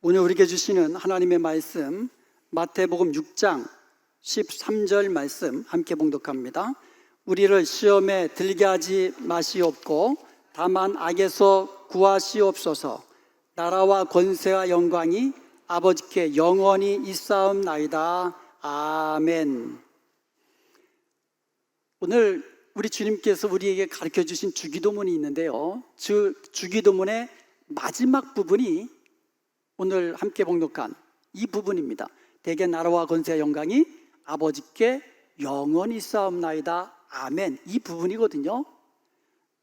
오늘 우리에게 주시는 하나님의 말씀 마태복음 6장 13절 말씀 함께 봉독합니다. 우리를 시험에 들게 하지 마시옵고 다만 악에서 구하시옵소서. 나라와 권세와 영광이 아버지께 영원히 있사옵나이다. 아멘. 오늘 우리 주님께서 우리에게 가르쳐 주신 주기도문이 있는데요, 주기도문의 마지막 부분이 오늘 함께 봉독한 이 부분입니다. 대개 나라와 권세와 영광이 아버지께 영원히 있사옵나이다. 아멘. 이 부분이거든요.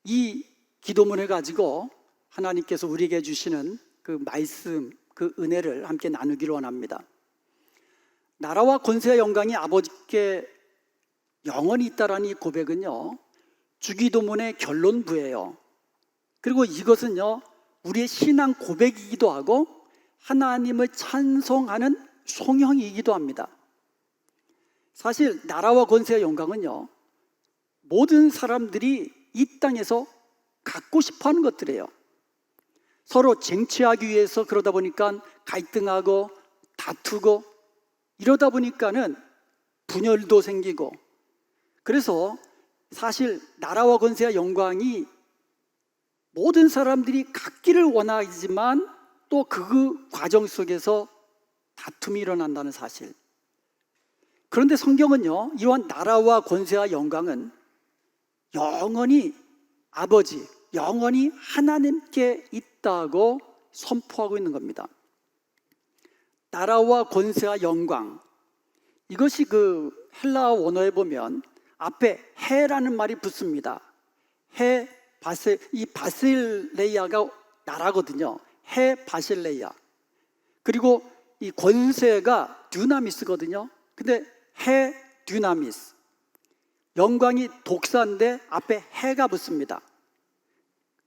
이 기도문을 가지고 하나님께서 우리에게 주시는 그 말씀, 그 은혜를 함께 나누기를 원합니다. 나라와 권세와 영광이 아버지께 영원히 있다라는 이 고백은요, 주기도문의 결론부예요. 그리고 이것은요, 우리의 신앙 고백이기도 하고 하나님을 찬송하는 송영이기도 합니다. 사실 나라와 권세와 영광은요, 모든 사람들이 이 땅에서 갖고 싶어하는 것들이에요. 서로 쟁취하기 위해서 그러다 보니까 갈등하고 다투고 이러다 보니까는 분열도 생기고, 그래서 사실 나라와 권세와 영광이 모든 사람들이 갖기를 원하지만 또 그 과정 속에서 다툼이 일어난다는 사실. 그런데 성경은요, 이러한 나라와 권세와 영광은 영원히 아버지, 영원히 하나님께 있다고 선포하고 있는 겁니다. 나라와 권세와 영광, 이것이 그 헬라어 원어에 보면 앞에 해라는 말이 붙습니다. 해, 이 바실레이아가 나라거든요. 해 바실레이아. 그리고 이 권세가 듀나미스거든요. 근데 해 듀나미스. 영광이 독사인데 앞에 해가 붙습니다.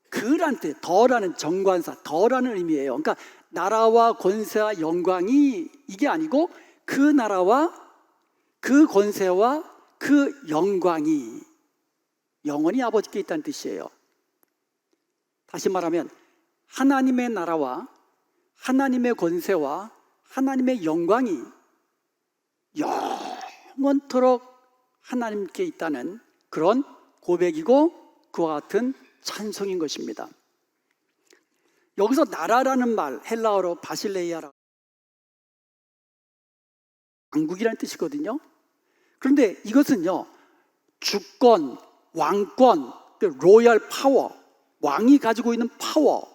그란 뜻, 더라는 정관사, 더라는 의미예요. 그러니까 나라와 권세와 영광이 이게 아니고 그 나라와 그 권세와 그 영광이 영원히 아버지께 있다는 뜻이에요. 다시 말하면 하나님의 나라와 하나님의 권세와 하나님의 영광이 영원토록 하나님께 있다는 그런 고백이고 그와 같은 찬송인 것입니다. 여기서 나라라는 말, 헬라어로 바실레이아라, 왕국이라는 뜻이거든요. 그런데 이것은요, 주권, 왕권, 로열 파워, 왕이 가지고 있는 파워,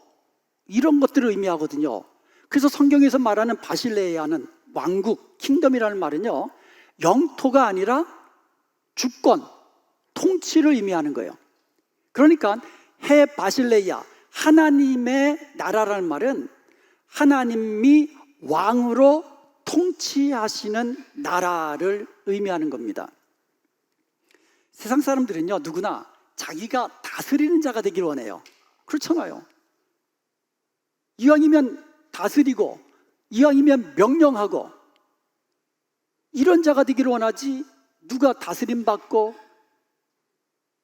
이런 것들을 의미하거든요. 그래서 성경에서 말하는 바실레이아는 왕국, 킹덤이라는 말은요, 영토가 아니라 주권, 통치를 의미하는 거예요. 그러니까 해 바실레이아, 하나님의 나라라는 말은 하나님이 왕으로 통치하시는 나라를 의미하는 겁니다. 세상 사람들은요, 누구나 자기가 다스리는 자가 되길 원해요. 그렇잖아요. 이왕이면 다스리고 이왕이면 명령하고 이런 자가 되기를 원하지, 누가 다스림 받고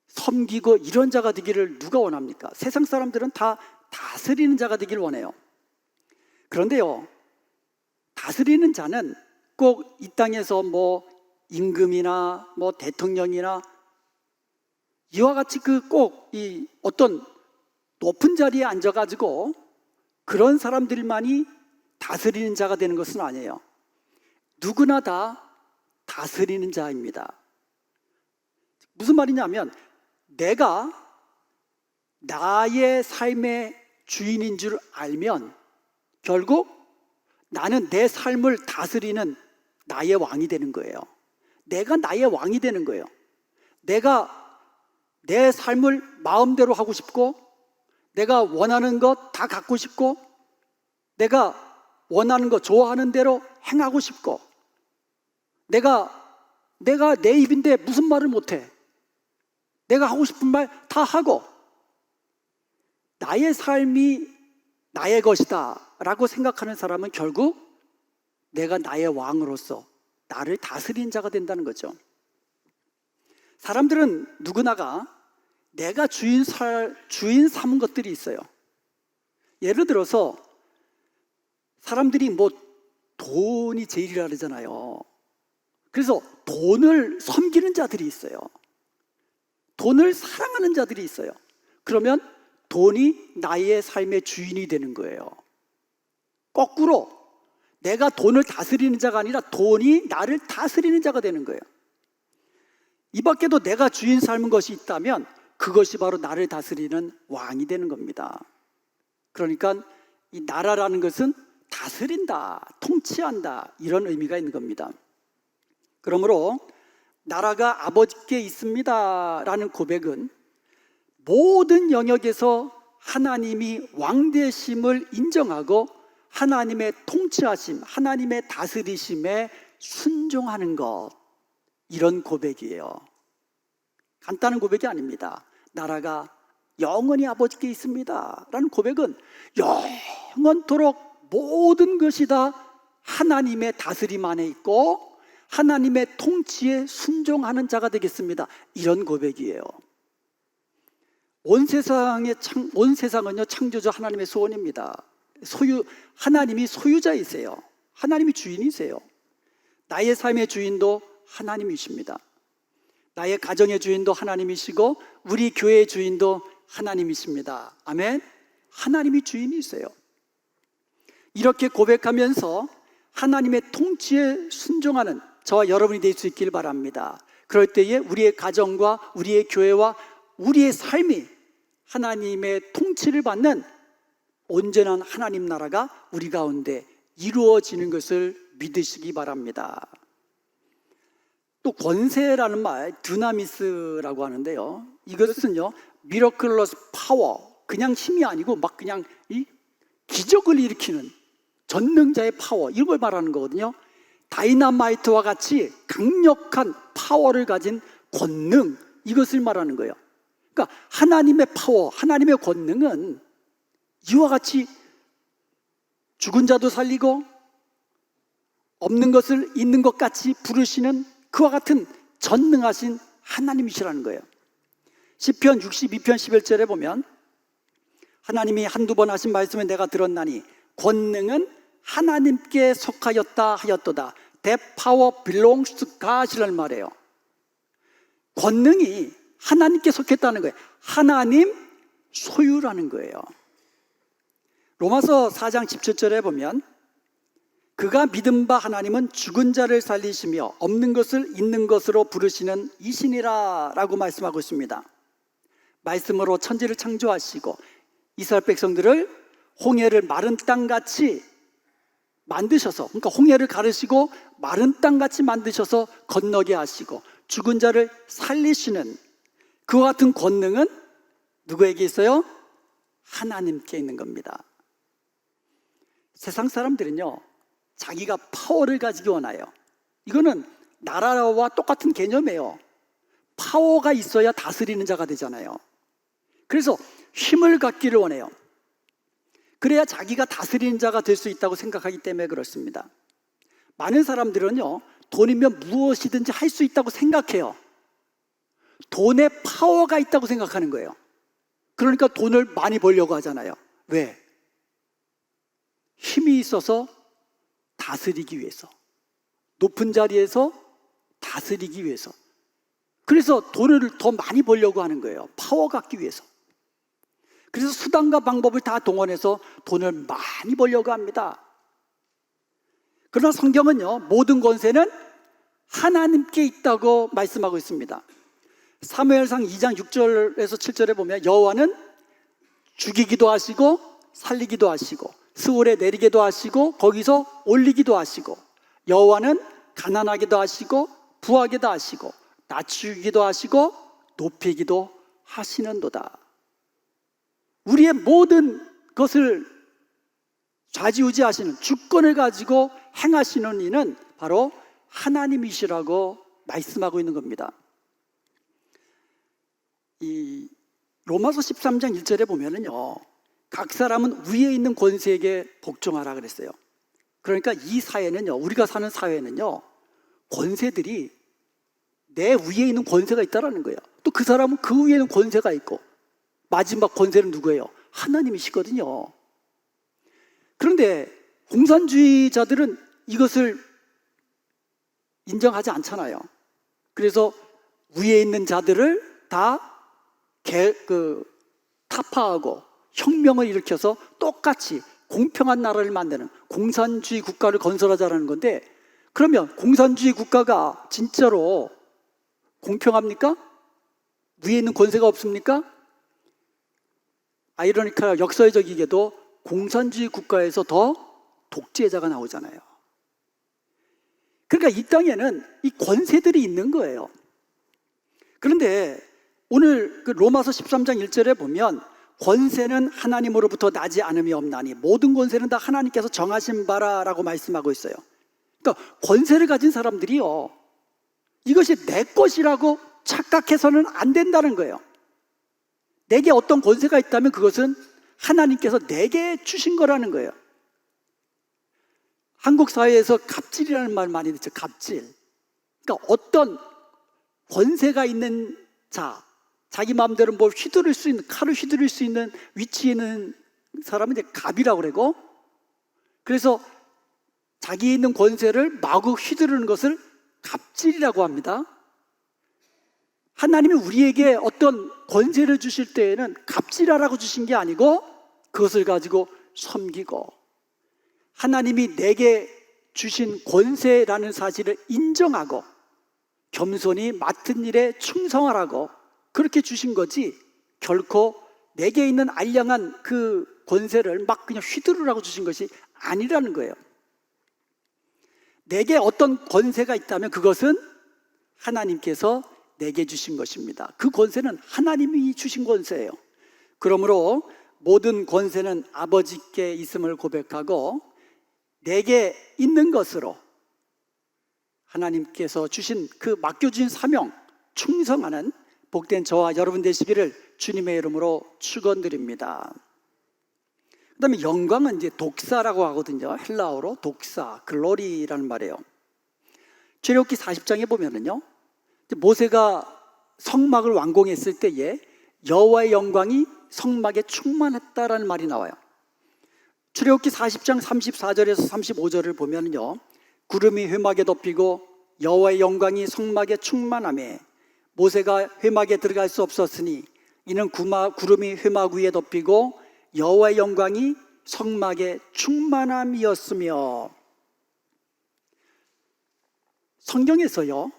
섬기고 이런 자가 되기를 누가 원합니까? 세상 사람들은 다 다스리는 자가 되기를 원해요. 그런데요, 다스리는 자는 꼭 이 땅에서 뭐 임금이나 뭐 대통령이나 이와 같이 꼭 이 어떤 높은 자리에 앉아가지고 그런 사람들만이 다스리는 자가 되는 것은 아니에요. 누구나 다 다스리는 자입니다. 무슨 말이냐면, 내가 나의 삶의 주인인 줄 알면 결국 나는 내 삶을 다스리는 나의 왕이 되는 거예요. 내가 나의 왕이 되는 거예요. 내가 내 삶을 마음대로 하고 싶고, 내가 원하는 것 다 갖고 싶고, 내가 원하는 거 좋아하는 대로 행하고 싶고, 내가 내 입인데 무슨 말을 못해. 내가 하고 싶은 말 다 하고, 나의 삶이 나의 것이다 라고 생각하는 사람은 결국 내가 나의 왕으로서 나를 다스리는 자가 된다는 거죠. 사람들은 누구나가 내가 주인 삼은 것들이 있어요. 예를 들어서 사람들이 뭐 돈이 제일이라 그러잖아요. 그래서 돈을 섬기는 자들이 있어요. 돈을 사랑하는 자들이 있어요. 그러면 돈이 나의 삶의 주인이 되는 거예요. 거꾸로 내가 돈을 다스리는 자가 아니라 돈이 나를 다스리는 자가 되는 거예요. 이 밖에도 내가 주인 삶은 것이 있다면 그것이 바로 나를 다스리는 왕이 되는 겁니다. 그러니까 이 나라라는 것은 다스린다, 통치한다, 이런 의미가 있는 겁니다. 그러므로 나라가 아버지께 있습니다 라는 고백은 모든 영역에서 하나님이 왕되심을 인정하고 하나님의 통치하심, 하나님의 다스리심에 순종하는 것, 이런 고백이에요. 간단한 고백이 아닙니다. 나라가 영원히 아버지께 있습니다 라는 고백은 영원토록 모든 것이 다 하나님의 다스림 안에 있고 하나님의 통치에 순종하는 자가 되겠습니다, 이런 고백이에요. 온 세상은요 창조주 하나님의 소원입니다. 하나님이 소유자이세요. 하나님이 주인이세요. 나의 삶의 주인도 하나님이십니다. 나의 가정의 주인도 하나님이시고 우리 교회의 주인도 하나님이십니다. 아멘. 하나님이 주인이세요. 이렇게 고백하면서 하나님의 통치에 순종하는 저와 여러분이 될 수 있길 바랍니다. 그럴 때에 우리의 가정과 우리의 교회와 우리의 삶이 하나님의 통치를 받는 온전한 하나님 나라가 우리 가운데 이루어지는 것을 믿으시기 바랍니다. 또 권세라는 말, 드나미스라고 하는데요, 이것은요 미러클러스 파워, 그냥 힘이 아니고 막 그냥 기적을 일으키는 전능자의 파워, 이걸 말하는 거거든요. 다이나마이트와 같이 강력한 파워를 가진 권능, 이것을 말하는 거예요. 그러니까 하나님의 파워, 하나님의 권능은 이와 같이 죽은 자도 살리고 없는 것을 있는 것 같이 부르시는 그와 같은 전능하신 하나님이시라는 거예요. 시편 62편 11절에 보면 하나님이 한두 번 하신 말씀을 내가 들었나니 권능은 하나님께 속하였다 하였도다. That power belongs to God이라는 말이에요. 권능이 하나님께 속했다는 거예요. 하나님 소유라는 거예요. 로마서 4장 17절에 보면 그가 믿은 바 하나님은 죽은 자를 살리시며 없는 것을 있는 것으로 부르시는 이신이라 라고 말씀하고 있습니다. 말씀으로 천지를 창조하시고 이스라엘 백성들을 홍해를 마른 땅같이 만드셔서, 그러니까 홍해를 가르시고 마른 땅같이 만드셔서 건너게 하시고 죽은 자를 살리시는 그와 같은 권능은 누구에게 있어요? 하나님께 있는 겁니다. 세상 사람들은요 자기가 파워를 가지기 원해요. 이거는 나라와 똑같은 개념이에요. 파워가 있어야 다스리는 자가 되잖아요. 그래서 힘을 갖기를 원해요. 그래야 자기가 다스리는 자가 될 수 있다고 생각하기 때문에 그렇습니다. 많은 사람들은요 돈이면 무엇이든지 할 수 있다고 생각해요. 돈에 파워가 있다고 생각하는 거예요. 그러니까 돈을 많이 벌려고 하잖아요. 왜? 힘이 있어서 다스리기 위해서, 높은 자리에서 다스리기 위해서. 그래서 돈을 더 많이 벌려고 하는 거예요. 파워 갖기 위해서. 그래서 수단과 방법을 다 동원해서 돈을 많이 벌려고 합니다. 그러나 성경은요 모든 권세는 하나님께 있다고 말씀하고 있습니다. 사무엘상 2장 6절에서 7절에 보면 여호와는 죽이기도 하시고 살리기도 하시고 스올에 내리기도 하시고 거기서 올리기도 하시고 여호와는 가난하기도 하시고 부하기도 하시고 낮추기도 하시고 높이기도 하시는도다. 우리의 모든 것을 좌지우지하시는 주권을 가지고 행하시는 이는 바로 하나님이시라고 말씀하고 있는 겁니다. 이 로마서 13장 1절에 보면은요 각 사람은 위에 있는 권세에게 복종하라 그랬어요. 그러니까 이 사회는요, 우리가 사는 사회는요 권세들이 내 위에 있는 권세가 있다라는 거예요. 또 그 사람은 그 위에는 권세가 있고 마지막 권세는 누구예요? 하나님이시거든요. 그런데 공산주의자들은 이것을 인정하지 않잖아요. 그래서 위에 있는 자들을 다 타파하고 혁명을 일으켜서 똑같이 공평한 나라를 만드는 공산주의 국가를 건설하자는 건데, 그러면 공산주의 국가가 진짜로 공평합니까? 위에 있는 권세가 없습니까? 아이러니컬 역사적이게도 공산주의 국가에서 더 독재자가 나오잖아요. 그러니까 이 땅에는 이 권세들이 있는 거예요. 그런데 오늘 그 로마서 13장 1절에 보면 권세는 하나님으로부터 나지 않음이 없나니 모든 권세는 다 하나님께서 정하신 바라라고 말씀하고 있어요. 그러니까 권세를 가진 사람들이요, 이것이 내 것이라고 착각해서는 안 된다는 거예요. 내게 어떤 권세가 있다면 그것은 하나님께서 내게 주신 거라는 거예요. 한국 사회에서 갑질이라는 말 많이 듣죠. 갑질. 그러니까 어떤 권세가 있는 자, 자기 마음대로 뭘 휘두를 수 있는, 칼을 휘두를 수 있는 위치에 있는 사람은 이제 갑이라고 그러고, 그래서 자기 있는 권세를 마구 휘두르는 것을 갑질이라고 합니다. 하나님이 우리에게 어떤 권세를 주실 때에는 갑질하라고 주신 게 아니고 그것을 가지고 섬기고, 하나님이 내게 주신 권세라는 사실을 인정하고 겸손히 맡은 일에 충성하라고 그렇게 주신 거지, 결코 내게 있는 알량한 그 권세를 막 그냥 휘두르라고 주신 것이 아니라는 거예요. 내게 어떤 권세가 있다면 그것은 하나님께서 내게 주신 것입니다. 그 권세는 하나님이 주신 권세예요. 그러므로 모든 권세는 아버지께 있음을 고백하고 내게 있는 것으로 하나님께서 주신 그 맡겨주신 사명 충성하는 복된 저와 여러분 되시기를 주님의 이름으로 축원드립니다. 그 다음에 영광은 이제 독사라고 하거든요. 헬라어로 독사, 글로리라는 말이에요. 출애굽기 40장에 보면은요, 모세가 성막을 완공했을 때에 여호와의 영광이 성막에 충만했다라는 말이 나와요. 출애굽기 40장 34절에서 35절을 보면요, 구름이 회막에 덮이고 여호와의 영광이 성막에 충만하며 모세가 회막에 들어갈 수 없었으니 이는 구름이 회막 위에 덮이고 여호와의 영광이 성막에 충만함이었으며. 성경에서요,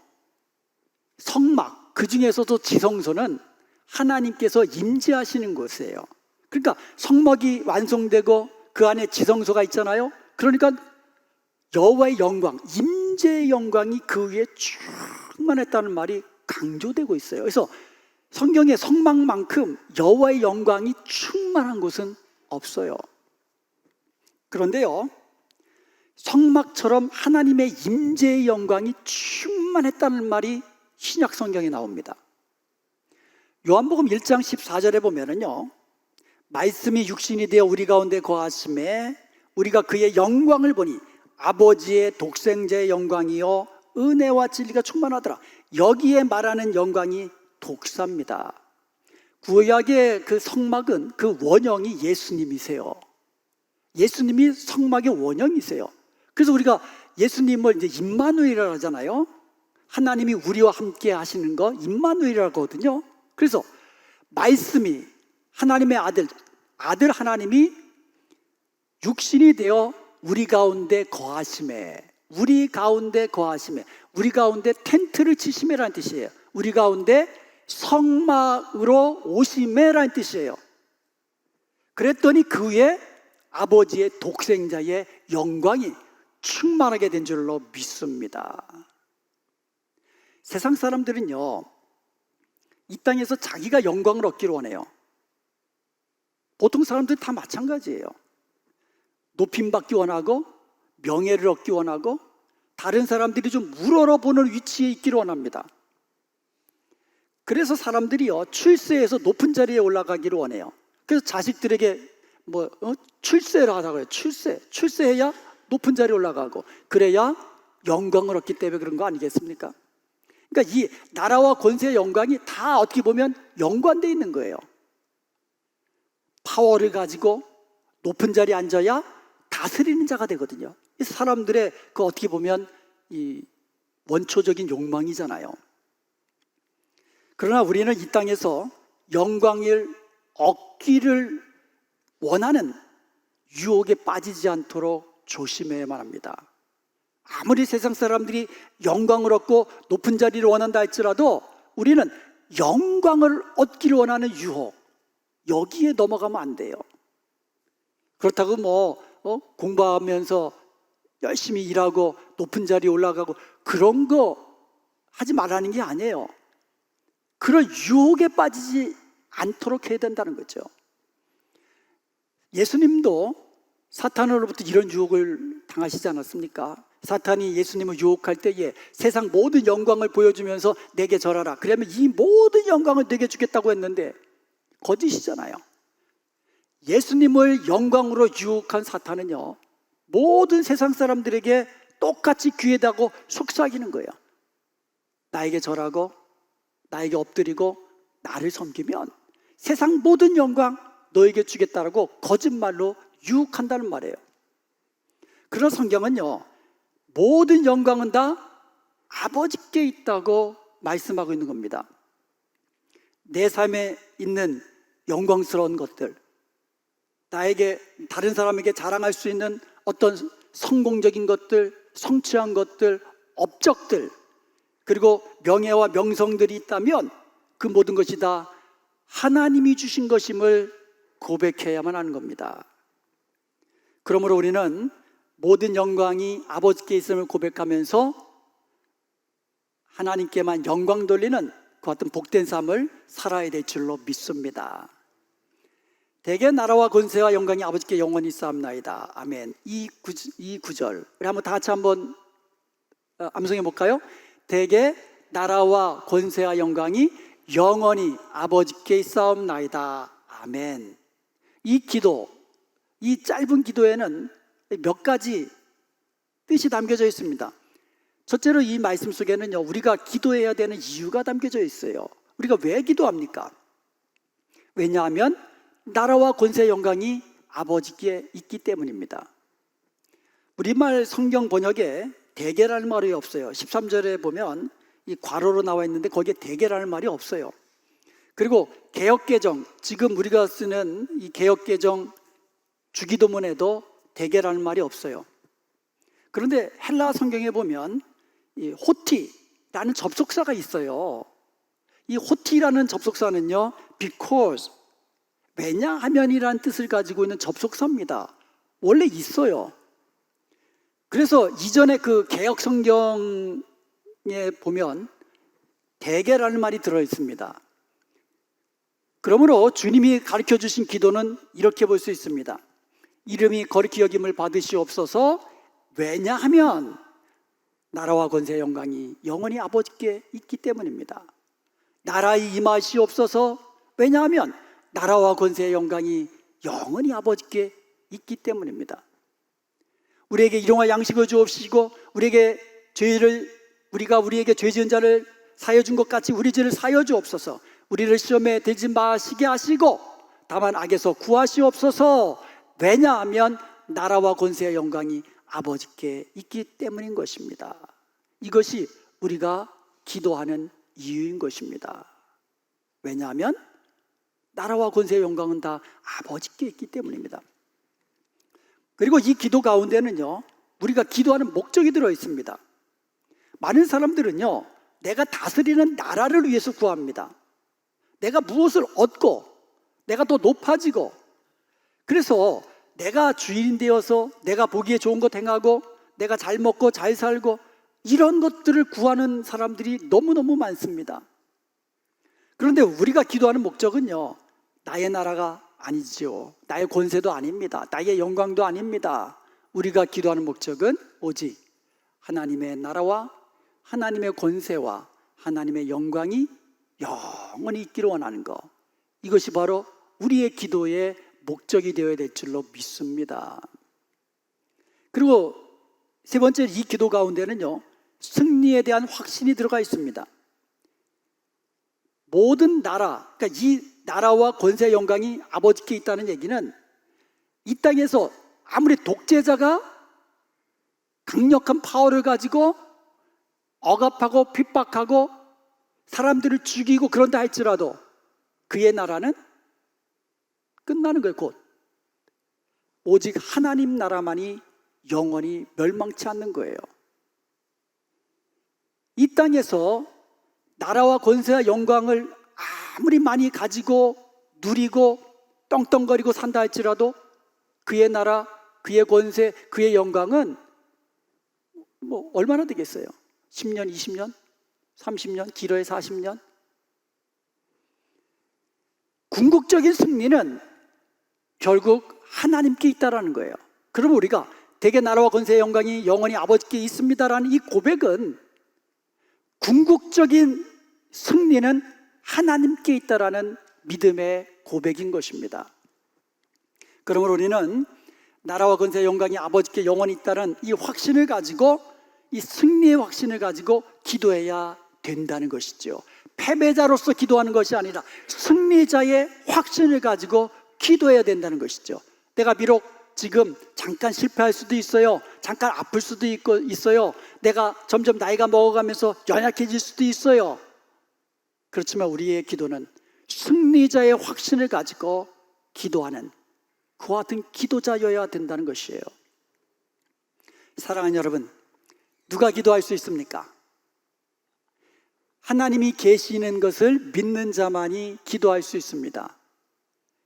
성막, 그 중에서도 지성소는 하나님께서 임재하시는 곳이에요. 그러니까 성막이 완성되고 그 안에 지성소가 있잖아요. 그러니까 여호와의 영광, 임재의 영광이 그 위에 충만했다는 말이 강조되고 있어요. 그래서 성경의 성막만큼 여호와의 영광이 충만한 곳은 없어요. 그런데요, 성막처럼 하나님의 임재의 영광이 충만했다는 말이 신약 성경에 나옵니다. 요한복음 1장 14절에 보면은요, 말씀이 육신이 되어 우리 가운데 거하심에 우리가 그의 영광을 보니 아버지의 독생자의 영광이요 은혜와 진리가 충만하더라. 여기에 말하는 영광이 독사입니다. 구약의 그 성막은 그 원형이 예수님이세요. 예수님이 성막의 원형이세요. 그래서 우리가 예수님을 이제 임마누엘이라고 하잖아요. 하나님이 우리와 함께 하시는 거 임마누엘이라고 하거든요. 그래서 말씀이 하나님의 아들 하나님이 육신이 되어 우리 가운데 거하심에, 우리 가운데 거하심에, 우리 가운데 텐트를 치심에라는 뜻이에요. 우리 가운데 성막으로 오심에라는 뜻이에요. 그랬더니 그 위에 아버지의 독생자의 영광이 충만하게 된 줄로 믿습니다. 세상 사람들은요, 이 땅에서 자기가 영광을 얻기를 원해요. 보통 사람들이 다 마찬가지예요. 높임받기 원하고 명예를 얻기 원하고 다른 사람들이 좀 우러러보는 위치에 있기를 원합니다. 그래서 사람들이요, 출세해서 높은 자리에 올라가기를 원해요. 그래서 자식들에게 출세를 하자고 해요. 출세해야 높은 자리에 올라가고 그래야 영광을 얻기 때문에 그런 거 아니겠습니까? 그러니까 이 나라와 권세의 영광이 다 어떻게 보면 연관되어 있는 거예요. 파워를 가지고 높은 자리에 앉아야 다스리는 자가 되거든요. 이 사람들의 그 어떻게 보면 이 원초적인 욕망이잖아요. 그러나 우리는 이 땅에서 영광을 얻기를 원하는 유혹에 빠지지 않도록 조심해야만 합니다. 아무리 세상 사람들이 영광을 얻고 높은 자리를 원한다 할지라도 우리는 영광을 얻기를 원하는 유혹, 여기에 넘어가면 안 돼요. 그렇다고 공부하면서 열심히 일하고 높은 자리에 올라가고 그런 거 하지 말라는 게 아니에요. 그런 유혹에 빠지지 않도록 해야 된다는 거죠. 예수님도 사탄으로부터 이런 유혹을 당하시지 않았습니까? 사탄이 예수님을 유혹할 때에 세상 모든 영광을 보여주면서 내게 절하라, 그러면 이 모든 영광을 내게 주겠다고 했는데 거짓이잖아요. 예수님을 영광으로 유혹한 사탄은요, 모든 세상 사람들에게 똑같이 귀에다고 속삭이는 거예요. 나에게 절하고 나에게 엎드리고 나를 섬기면 세상 모든 영광 너에게 주겠다라고 거짓말로 유혹한다는 말이에요. 그런 성경은요, 모든 영광은 다 아버지께 있다고 말씀하고 있는 겁니다. 내 삶에 있는 영광스러운 것들, 나에게 다른 사람에게 자랑할 수 있는 어떤 성공적인 것들, 성취한 것들, 업적들, 그리고 명예와 명성들이 있다면 그 모든 것이 다 하나님이 주신 것임을 고백해야만 하는 겁니다. 그러므로 우리는 모든 영광이 아버지께 있음을 고백하면서 하나님께만 영광 돌리는 그 같은 복된 삶을 살아야 될 줄로 믿습니다. 대개 나라와 권세와 영광이 아버지께 영원히 있사옵나이다. 아멘. 이 구절 우리 한번 다 같이 한번 암송해 볼까요? 대개 나라와 권세와 영광이 영원히 아버지께 있사옵나이다. 아멘. 이 기도, 이 짧은 기도에는 몇 가지 뜻이 담겨져 있습니다. 첫째로 이 말씀 속에는요, 우리가 기도해야 되는 이유가 담겨져 있어요. 우리가 왜 기도합니까? 왜냐하면 나라와 권세 영광이 아버지께 있기 때문입니다. 우리말 성경 번역에 대개라는 말이 없어요. 13절에 보면 이 괄호로 나와 있는데 거기에 대개라는 말이 없어요. 그리고 개역개정, 지금 우리가 쓰는 이 개역개정 주기도문에도 대개라는 말이 없어요. 그런데 헬라 성경에 보면 이 호티라는 접속사가 있어요. 이 호티라는 접속사는요, because, 왜냐하면이라는 뜻을 가지고 있는 접속사입니다. 원래 있어요. 그래서 이전에 그 개역 성경에 보면 대개라는 말이 들어 있습니다. 그러므로 주님이 가르쳐 주신 기도는 이렇게 볼 수 있습니다. 이름이 거룩히 여김을 받으시옵소서. 왜냐하면 나라와 권세 영광이 영원히 아버지께 있기 때문입니다. 나라의 임하시옵소서. 왜냐하면 나라와 권세 영광이 영원히 아버지께 있기 때문입니다. 우리에게 일용할 양식을 주옵시고 우리가 우리에게 죄 지은 자를 사여 준 것 같이 우리 죄를 사여 주옵소서. 우리를 시험에 들지 마시게 하시고 다만 악에서 구하시옵소서. 왜냐하면 나라와 권세의 영광이 아버지께 있기 때문인 것입니다. 이것이 우리가 기도하는 이유인 것입니다. 왜냐하면 나라와 권세의 영광은 다 아버지께 있기 때문입니다. 그리고 이 기도 가운데는요, 우리가 기도하는 목적이 들어 있습니다. 많은 사람들은요, 내가 다스리는 나라를 위해서 구합니다. 내가 무엇을 얻고 내가 더 높아지고, 그래서 내가 주인 되어서 내가 보기에 좋은 것 행하고 내가 잘 먹고 잘 살고 이런 것들을 구하는 사람들이 너무너무 많습니다. 그런데 우리가 기도하는 목적은요, 나의 나라가 아니지요. 나의 권세도 아닙니다. 나의 영광도 아닙니다. 우리가 기도하는 목적은 오직 하나님의 나라와 하나님의 권세와 하나님의 영광이 영원히 있기를 원하는 것, 이것이 바로 우리의 기도의 목적이 되어야 될 줄로 믿습니다. 그리고 세 번째, 이 기도 가운데는요, 승리에 대한 확신이 들어가 있습니다. 모든 나라, 그러니까 이 나라와 권세 영광이 아버지께 있다는 얘기는 이 땅에서 아무리 독재자가 강력한 파워를 가지고 억압하고 핍박하고 사람들을 죽이고 그런다 할지라도 그의 나라는 끝나는 거예요. 곧 오직 하나님 나라만이 영원히 멸망치 않는 거예요. 이 땅에서 나라와 권세와 영광을 아무리 많이 가지고 누리고 떵떵거리고 산다 할지라도 그의 나라, 그의 권세, 그의 영광은 뭐 얼마나 되겠어요? 10년, 20년, 30년, 길어야 40년? 궁극적인 승리는 결국 하나님께 있다라는 거예요. 그러면 우리가 대개 나라와 권세의 영광이 영원히 아버지께 있습니다라는 이 고백은 궁극적인 승리는 하나님께 있다라는 믿음의 고백인 것입니다. 그러므로 우리는 나라와 권세의 영광이 아버지께 영원히 있다는 이 확신을 가지고, 이 승리의 확신을 가지고 기도해야 된다는 것이죠. 패배자로서 기도하는 것이 아니라 승리자의 확신을 가지고 기도해야 된다는 것이죠. 내가 비록 지금 잠깐 실패할 수도 있어요. 잠깐 아플 수도 있어요. 내가 점점 나이가 먹어가면서 연약해질 수도 있어요. 그렇지만 우리의 기도는 승리자의 확신을 가지고 기도하는 그와 같은 기도자여야 된다는 것이에요. 사랑하는 여러분, 누가 기도할 수 있습니까? 하나님이 계시는 것을 믿는 자만이 기도할 수 있습니다.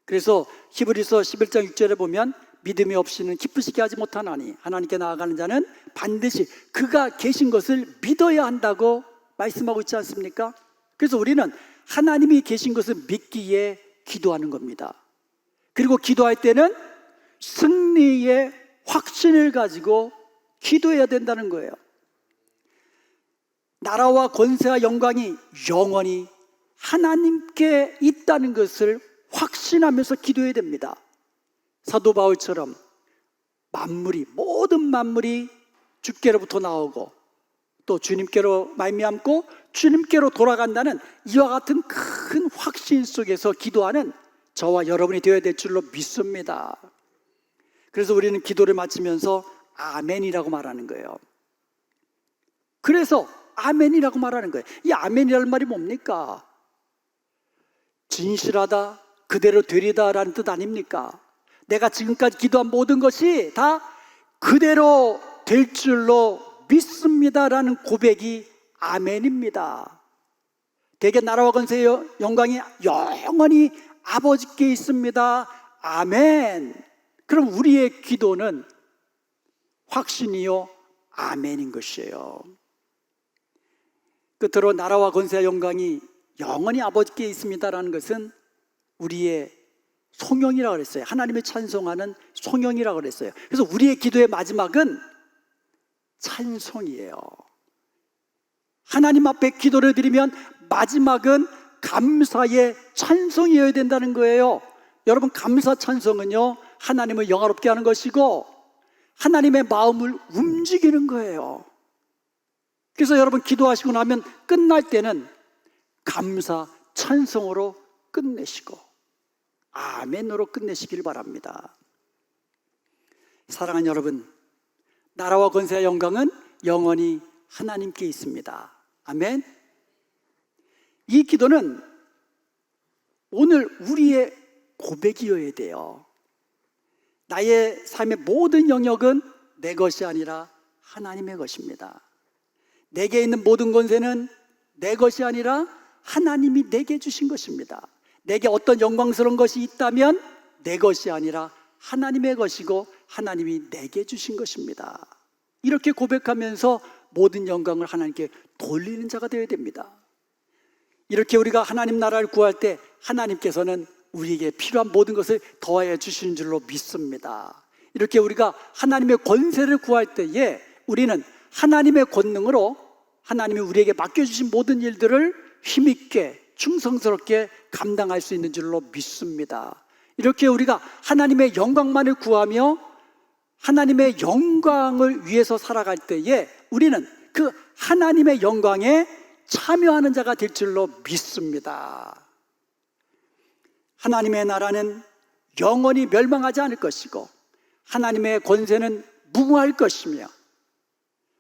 그래서 히브리서 11장 6절에 보면 믿음이 없이는 기쁘시게 하지 못하나니 하나님께 나아가는 자는 반드시 그가 계신 것을 믿어야 한다고 말씀하고 있지 않습니까? 그래서 우리는 하나님이 계신 것을 믿기에 기도하는 겁니다. 그리고 기도할 때는 승리의 확신을 가지고 기도해야 된다는 거예요. 나라와 권세와 영광이 영원히 하나님께 있다는 것을 확신하면서 기도해야 됩니다. 사도 바울처럼 모든 만물이 주께로부터 나오고 또 주님께로 말미암고 주님께로 돌아간다는 이와 같은 큰 확신 속에서 기도하는 저와 여러분이 되어야 될 줄로 믿습니다. 그래서 우리는 기도를 마치면서 아멘이라고 말하는 거예요. 그래서 아멘이라고 말하는 거예요. 이 아멘이라는 말이 뭡니까? 진실하다, 그대로 되리다 라는 뜻 아닙니까? 내가 지금까지 기도한 모든 것이 다 그대로 될 줄로 믿습니다 라는 고백이 아멘입니다. 대개 나라와 권세의 영광이 영원히 아버지께 있습니다. 아멘. 그럼 우리의 기도는 확신이요 아멘인 것이에요. 끝으로 나라와 권세와 영광이 영원히 아버지께 있습니다라는 것은 우리의 송영이라고 그랬어요. 하나님을 찬송하는 송영이라고 그랬어요. 그래서 우리의 기도의 마지막은 찬송이에요. 하나님 앞에 기도를 드리면 마지막은 감사의 찬송이어야 된다는 거예요. 여러분, 감사 찬송은요 하나님을 영화롭게 하는 것이고 하나님의 마음을 움직이는 거예요. 그래서 여러분 기도하시고 나면 끝날 때는 감사 찬송으로 끝내시고 아멘으로 끝내시길 바랍니다. 사랑하는 여러분, 나라와 권세와 영광은 영원히 하나님께 있습니다. 아멘. 이 기도는 오늘 우리의 고백이어야 돼요. 나의 삶의 모든 영역은 내 것이 아니라 하나님의 것입니다. 내게 있는 모든 권세는 내 것이 아니라 하나님이 내게 주신 것입니다. 내게 어떤 영광스러운 것이 있다면 내 것이 아니라 하나님의 것이고 하나님이 내게 주신 것입니다. 이렇게 고백하면서 모든 영광을 하나님께 돌리는 자가 되어야 됩니다. 이렇게 우리가 하나님 나라를 구할 때 하나님께서는 우리에게 필요한 모든 것을 더하여 주시는 줄로 믿습니다. 이렇게 우리가 하나님의 권세를 구할 때에 우리는 하나님의 권능으로 하나님이 우리에게 맡겨주신 모든 일들을 힘있게 충성스럽게 감당할 수 있는 줄로 믿습니다. 이렇게 우리가 하나님의 영광만을 구하며 하나님의 영광을 위해서 살아갈 때에 우리는 그 하나님의 영광에 참여하는 자가 될 줄로 믿습니다. 하나님의 나라는 영원히 멸망하지 않을 것이고 하나님의 권세는 무궁할 것이며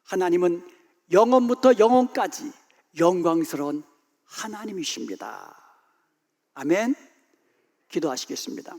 하나님은 영원부터 영원까지 영광스러운 하나님이십니다. 아멘. 기도하시겠습니다.